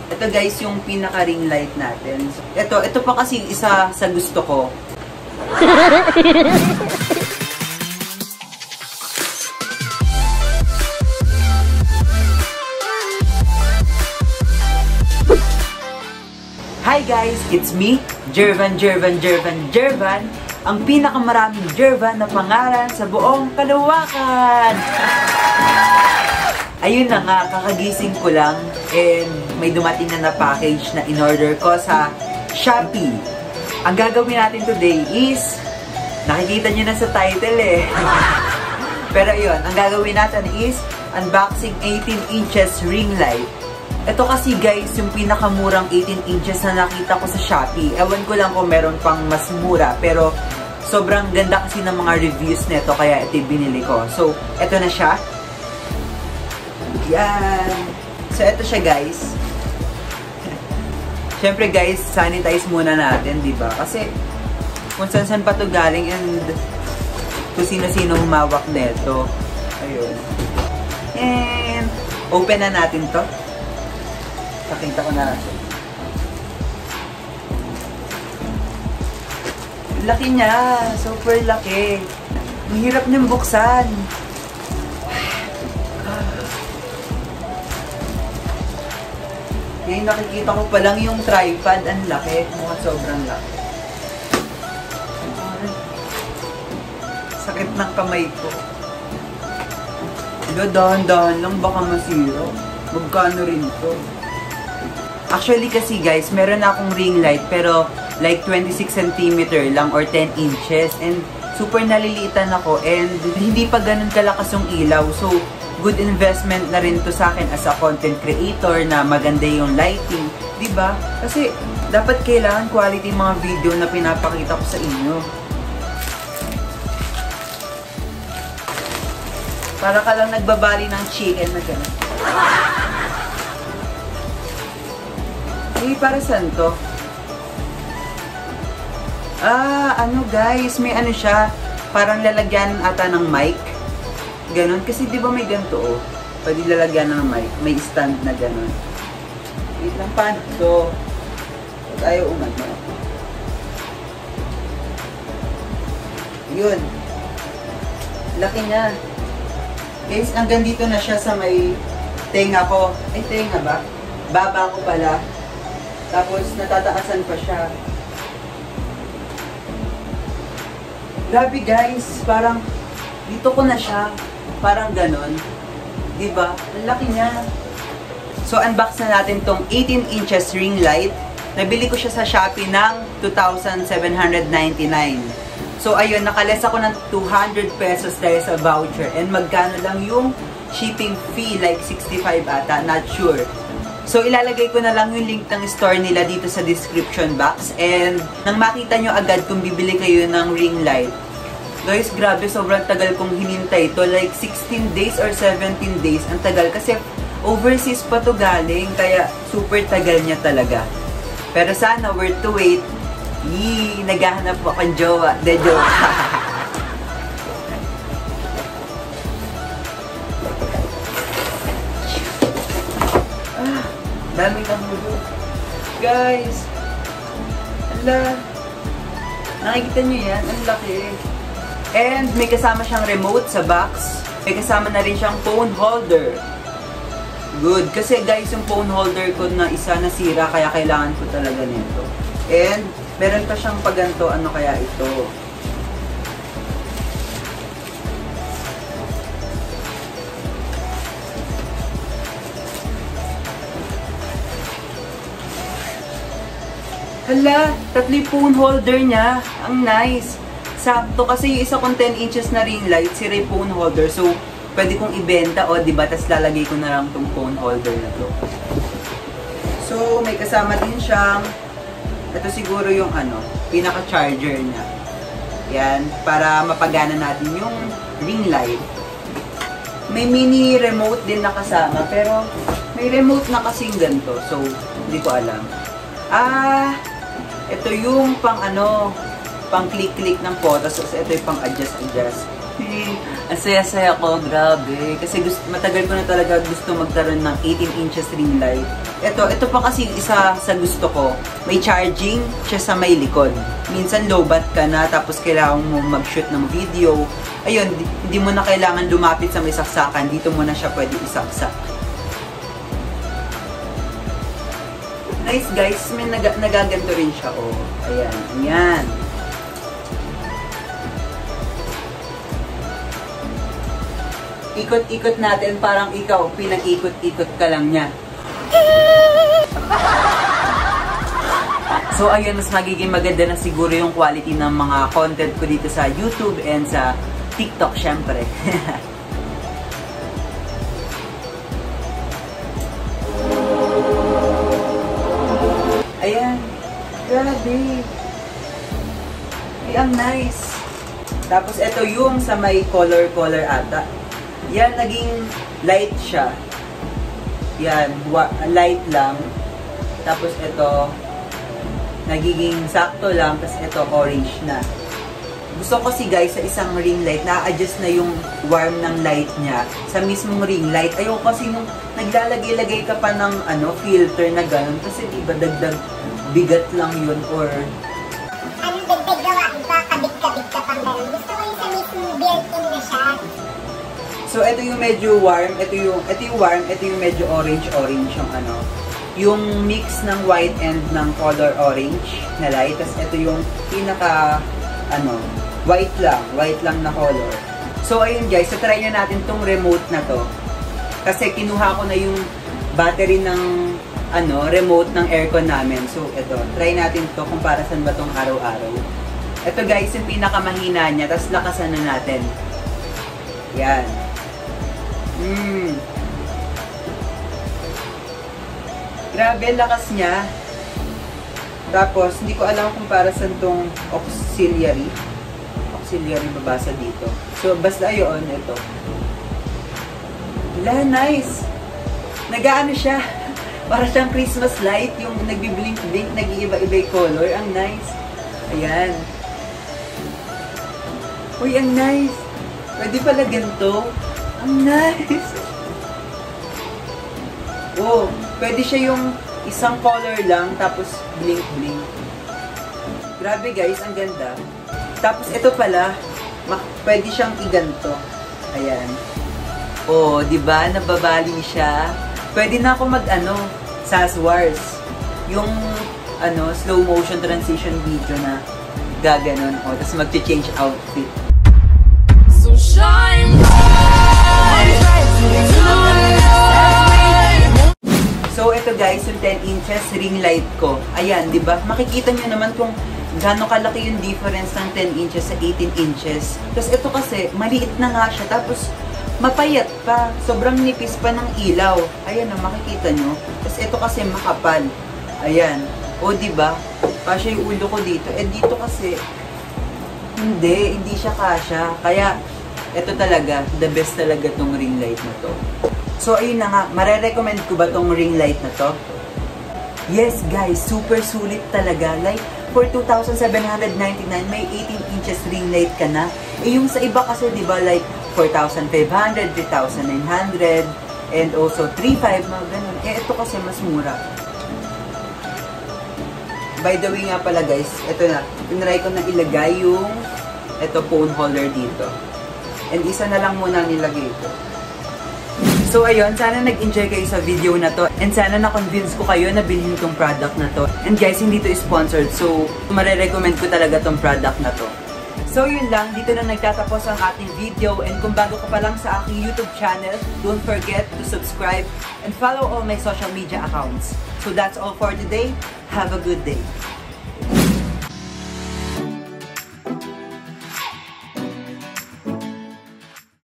Ito guys, yung pinaka ring light natin. Ito pa kasi isa sa gusto ko. Hi guys, it's me, Jervan, ang pinakamaraming Jervan na pangalan sa buong Caloocan. Ayun na nga, kakagising ko lang and may dumating na package na in-order ko sa Shopee. Ang gagawin natin today is, nakikita nyo na sa title eh. Pero yun, ang gagawin natin is unboxing 18 inches ring light. Ito kasi guys, yung pinakamurang 18 inches na nakita ko sa Shopee. Ewan ko lang kung meron pang mas mura, pero sobrang ganda kasi ng mga reviews nito, kaya ito binili ko. So, ito na siya. Yan. So, ito siya guys. Siyempre guys, sanitize muna natin, diba? Kasi, kung saan pa ito galing and kung sino-sino humawak nito. Ayun. And, open na natin to. Pakita ko na. Laki niya. Super laki. Ang hirap niyang buksan. Ngayon nakikita ko pa lang yung tripod. Ang laki. Mukhang sobrang laki. Sakit ng kamay ko. Dahan-dahan lang. Baka masiro. Magkano rin to? Actually kasi guys, meron akong ring light pero like 26 cm lang or 10 inches and super naliliitan ako and hindi pa ganun kalakas yung ilaw. So, good investment na rin to sa akin as a content creator na maganda yung lighting. Diba? Kasi dapat kailangan quality mga video na pinapakita ko sa inyo. Para ka lang nagbabali ng chicken na gano'n. Para saan to? Ano guys, may ano siya, parang lalagyan ata ng mic. Ganon, kasi di ba may ganito oh. Pwede lalagyan ng mic, may stand na ganon. Wait lang, paano to? Tayo umano. Yun. Laki niya. Guys, hanggang dito na siya sa may tenga ko. Ay, tenga ba? Baba ko pala. Tapos, natataasan pa siya. Grabe guys, parang dito ko na siya. Parang ganon. Diba? Ang laki niya. So, unbox na natin tong 18 inches ring light. Nabili ko siya sa Shopee ng 2,799. So, ayun, nakales ako ng 200 pesos dahil sa voucher. And magkano lang yung shipping fee? Like 65 ata, not sure. So, ilalagay ko na lang yung link ng store nila dito sa description box. And, nang makita nyo agad kung bibili kayo ng ring light. Guys, grabe, sobrang tagal kong hinintay ito. Like, 16 days or 17 days. Ang tagal kasi overseas pa to galing. Kaya, super tagal niya talaga. Pero sana, worth to wait. Yee, naghahanap po akong jowa. De joke. Daming nahulo. Guys! Ala! Nakikita nyo yan? Ang laki. And may kasama siyang remote sa box. May kasama na rin siyang phone holder. Good. Kasi guys, yung phone holder ko na isa nasira, kaya kailangan ko talaga nito. And meron pa siyang paganto. Ano kaya ito? Hala, tatlo yung phone holder niya. Ang nice. Sakto kasi yung isa kong 10 inches na ring light, sira yung phone holder. So, pwede kong ibenta o diba, tas lalagay ko na lang tong phone holder na to. So, may kasama din siyang, ito siguro yung ano, pinaka-charger niya. Yan, para mapagana natin yung ring light. May mini remote din na kasama, pero may remote na kasing ganito. So, hindi ko alam. Ito yung pang ano, pang click-click ng photos. So, ito yung pang adjust. Ang saya-saya ko, grabe. Kasi matagal ko na talaga gusto magkaroon ng 18 inches ring light. Ito pa kasi isa sa gusto ko. May charging siya sa may likod. Minsan lowbat ka na, tapos kailangan mo mag-shoot ng video. Ayun, hindi mo na kailangan lumapit sa may saksakan. Dito mo na siya pwede isaksak. Nice guys, may nagaganto rin siya. Oh, ayan, ayan. Ikot-ikot natin, parang ikaw, pinag-ikot-ikot ka lang niya. So ayun, mas magiging maganda na siguro yung quality ng mga content ko dito sa YouTube and sa TikTok syempre. Ayan, grabe. Ay, ang nice. Tapos ito yung sa may color ata. Yan, naging light siya. Yan, light lang. Tapos ito, nagiging sakto lang. Tapos ito, orange na. Gusto ko kasi guys, sa isang ring light, na-adjust na yung warm ng light niya sa mismong ring light. Ayoko kasi nung naglalagay-lagay ka pa ng filter na gano'n. Kasi diba dagdag bigat lang yun or... Anong dagdag gawa? Iba, kabit-kabit ka pang gano'n. Gusto ko yung sa mismong built-in na siya. So, ito yung medyo warm, ito yung warm, ito yung medyo orange-orange yung yung mix ng white and ng color orange na light. Tapos, ito yung pinaka, white lang na color. So, ayun guys, so try na natin tong remote na to. Kasi kinuha ko na yung battery ng, remote ng aircon namin. So, ito, try natin to kung para saan ba tong araw-araw. Ito guys, yung pinakamahina niya, tapos lakasan na natin. Yan. Grabe, lakas niya. Tapos, hindi ko alam kung para saan tong auxiliary. Auxiliary babasa dito. So, basta yun, ito. Wala, nice. Nag-aano siya. Para siyang Christmas light. Yung nagbiblink-blink, nag-iiba-iba yung color. Ang nice. Ayan. Uy, ang nice. Pwede pala ganito. Ang nice! Oh, pwede siya yung isang color lang, tapos blink-blink. Grabe guys, ang ganda. Tapos ito pala, pwede siyang iganto. Ayan. Oh, diba? Nababali siya. Pwede na ako Saswars. Yung, slow motion transition video na gaganon. Oh, tapos mag-change outfit. So shine So, ito guys, yung 10 inches ring light ko. Ayan, di ba? Makikita nyo naman kung gaano kalaki yung difference ng 10 inches sa 18 inches. Tapos ito kasi, maliit na nga siya. Tapos, mapayat pa. Sobrang nipis pa ng ilaw. Ayan na, makikita nyo. Tapos ito kasi makapal. Ayan. O, di ba? Kasya yung ulo ko dito. Eh, dito kasi, hindi siya kasya. Kaya, ito talaga, the best talaga tong ring light na to. So, ayun na nga, marerecommend ko ba tong ring light na to? Yes, guys, super sulit talaga. Like, for 2,799, may 18 inches ring light ka na. Eh, yung sa iba kasi, di ba, like, 4,500, 3,900, and also 3,500, mga ganun. Eh, ito kasi mas mura. By the way nga pala, guys, ito na. Tinry ko na ilagay yung phone holder dito. And isa na lang muna nilagay ito. So ayun, sana nag-enjoy kayo sa video na to. And sana na-convince ko kayo na bilhin tong product na to. And guys, hindi to sponsored. So, marirecommend ko talaga tong product na to. So yun lang, dito na nagtatapos ang ating video. And kung bago ka pa lang sa aking YouTube channel, don't forget to subscribe and follow all my social media accounts. So that's all for today. Have a good day.